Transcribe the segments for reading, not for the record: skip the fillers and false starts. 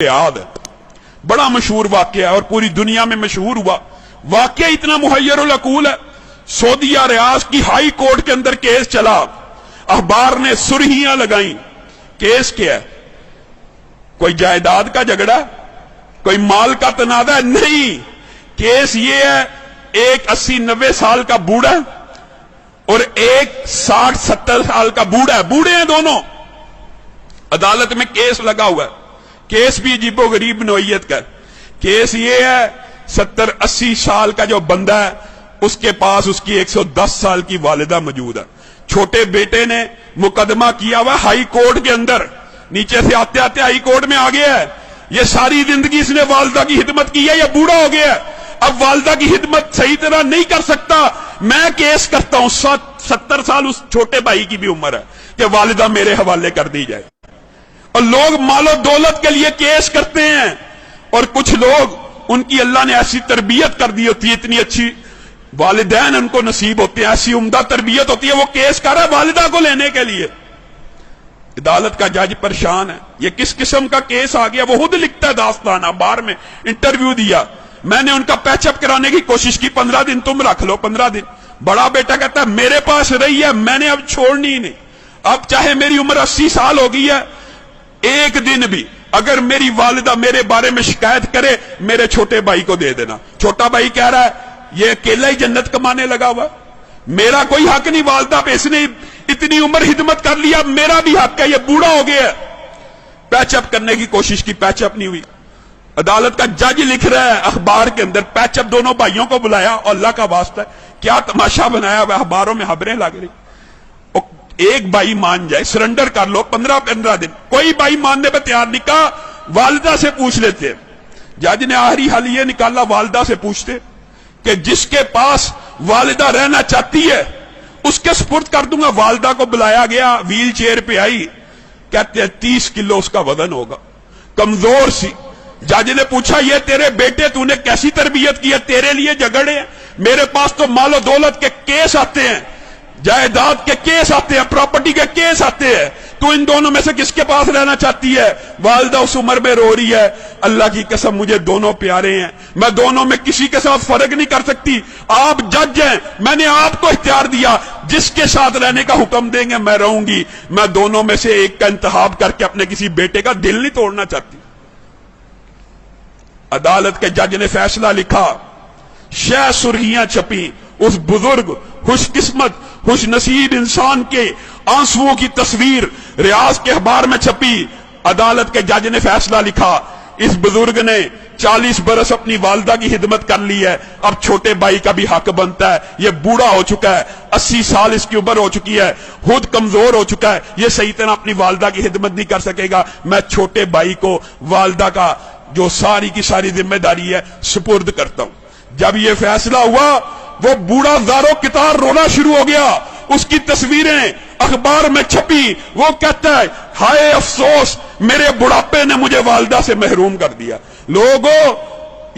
याद है, बड़ा मशहूर वाकया है और पूरी दुनिया में मशहूर हुआ। वाकया इतना मुहय्यरुल अकूल है। सऊदीया रियाज की हाई कोर्ट के अंदर केस चला, अखबार ने सुर्खियां लगाई। केस क्या है? कोई जायदाद का झगड़ा, कोई माल का तनाजा? नहीं, केस ये है, एक 80-90 साल का बूढ़ा और एक 60-70 साल का बूढ़ा है, बूढ़े हैं दोनों, अदालत में केस लगा हुआ है। केस भी अजीबो गरीब नौइयत का। केस ये है, 70-80 साल का जो बंदा है उसके पास उसकी 110 साल की वालिदा मौजूद है। छोटे बेटे ने मुकदमा किया हुआ हाई कोर्ट के अंदर, नीचे से आते आते हाई कोर्ट में आ गया है। ये सारी जिंदगी इसने वालिदा की खिदमत की है, ये बूढ़ा हो गया है, अब वालिदा की खिदमत सही तरह नहीं कर सकता। मैं केस करता हूं, 70 साल उस छोटे भाई की भी उम्र है कि वालिदा मेरे हवाले कर दी जाए। और लोग मालो दौलत के लिए केस करते हैं, और कुछ लोग, उनकी अल्लाह ने ऐसी तरबियत कर दी होती है, इतनी अच्छी वालिदैन उनको नसीब होते हैं, ऐसी उम्दा तरबियत होती है, वो केस कर रहा है वालिदा को लेने के लिए। अदालत का जज परेशान है, ये किस किस्म का केस आ गया। वो खुद लिखता है दास्तान, अखबार में इंटरव्यू दिया। मैंने उनका पैचअप कराने की कोशिश की, 15 दिन तुम रख लो, 15 दिन। बड़ा बेटा कहता है मेरे पास रही है, मैंने अब छोड़नी ही नहीं। अब चाहे मेरी उम्र 80 साल हो गई है, एक दिन भी अगर मेरी वालिदा मेरे बारे में शिकायत करे, मेरे छोटे भाई को दे देना। छोटा भाई कह रहा है ये अकेला ही जन्नत कमाने लगा हुआ, मेरा कोई हक नहीं वालिदा पे, इसने इतनी उम्र हिदमत कर लिया, मेरा भी हक है, ये बूढ़ा हो गया। पैचअप करने की कोशिश की, पैचअप नहीं हुई। अदालत का जज लिख रहा है अखबार के अंदर, पैचअप दोनों भाइयों को बुलाया, और अल्लाह का वास्ता क्या तमाशा बनाया हुआ, अखबारों में खबरें लग रही। एक भाई मान जाए, सरेंडर कर लो, 15 दिन। कोई भाई मानने पर तैयार नहीं, कहा वालिदा से पूछ लेते। जज ने आखिरी हल ये निकाला, वालिदा से पूछते कि जिसके पास वालिदा रहना चाहती है उसके सुपुर्द कर दूंगा। वालिदा को बुलाया गया, व्हील चेयर पे आई, कहते हैं 30 किलो उसका वजन होगा, कमजोर सी। जज ने पूछा ये तेरे बेटे तूने कैसी तरबियत की है, तेरे लिए झगड़े हैं, मेरे पास तो मालो दौलत के केस आते हैं, जायदाद के केस आते हैं, प्रॉपर्टी के केस आते हैं, तू इन दोनों में से किसके पास रहना चाहती है? वालिदा उस उम्र में रो रही है, अल्लाह की कसम मुझे दोनों प्यारे हैं, मैं दोनों में किसी के साथ फर्क नहीं कर सकती। आप जज हैं, मैंने आपको इख्तियार दिया, जिसके साथ रहने का हुक्म देंगे मैं रहूंगी। मैं दोनों में से एक का इंतखाब करके अपने किसी बेटे का दिल नहीं तोड़ना चाहती। अदालत के जज ने फैसला लिखा, शह सुर्खियां छपी, उस बुजुर्ग खुशकिस्मत खुशनसीब इंसान के आंसुओं की तस्वीर रियाज के अखबार में छपी। अदालत के जज ने फैसला लिखा, इस बुजुर्ग ने 40 बरस अपनी वालिदा की खिदमत कर ली है, अब छोटे भाई का भी हक बनता है। ये बूढ़ा हो चुका है, 80 साल इसकी उम्र हो चुकी है, खुद कमजोर हो चुका है, ये सही तरह अपनी वालिदा की खिदमत नहीं कर सकेगा। मैं छोटे भाई को वालिदा का जो सारी की सारी जिम्मेदारी है सुपुर्द करता हूं। जब ये फैसला हुआ, वो बूढ़ा ज़ारो कितार रोना शुरू हो गया, उसकी तस्वीरें अखबार में छपी। वो कहता है हाय अफसोस, मेरे बुढ़ापे ने मुझे वालिदा से महरूम कर दिया। लोगों,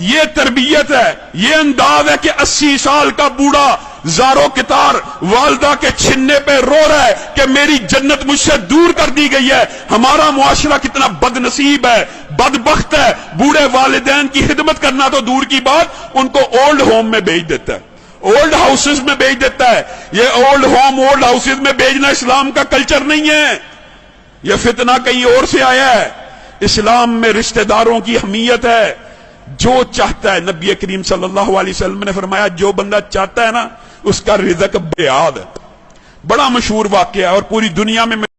ये तरबियत है, ये अंदाज है कि 80 साल का बूढ़ा ज़ारो कितार वालिदा के छिन्ने पे रो रहा है कि मेरी जन्नत मुझसे दूर कर दी गई है। हमारा मुआशरा कितना बदनसीब है, बदबख्त है, बूढ़े वालिदैन की खिदमत करना तो दूर की बात, उनको ओल्ड होम में भेज देता है, ओल्ड हाउसेस में भेज देता है। ये ओल्ड होम, ओल्ड हाउसेस में भेजना इस्लाम का कल्चर नहीं है, यह फितना कहीं और से आया है। इस्लाम में रिश्तेदारों की अहमियत है। जो चाहता है, नबी करीम सल्लल्लाहु अलैहि वसल्लम ने फरमाया, जो बंदा चाहता है ना उसका रिज़्क़ बेयाद है। बड़ा मशहूर वाकया है और पूरी दुनिया में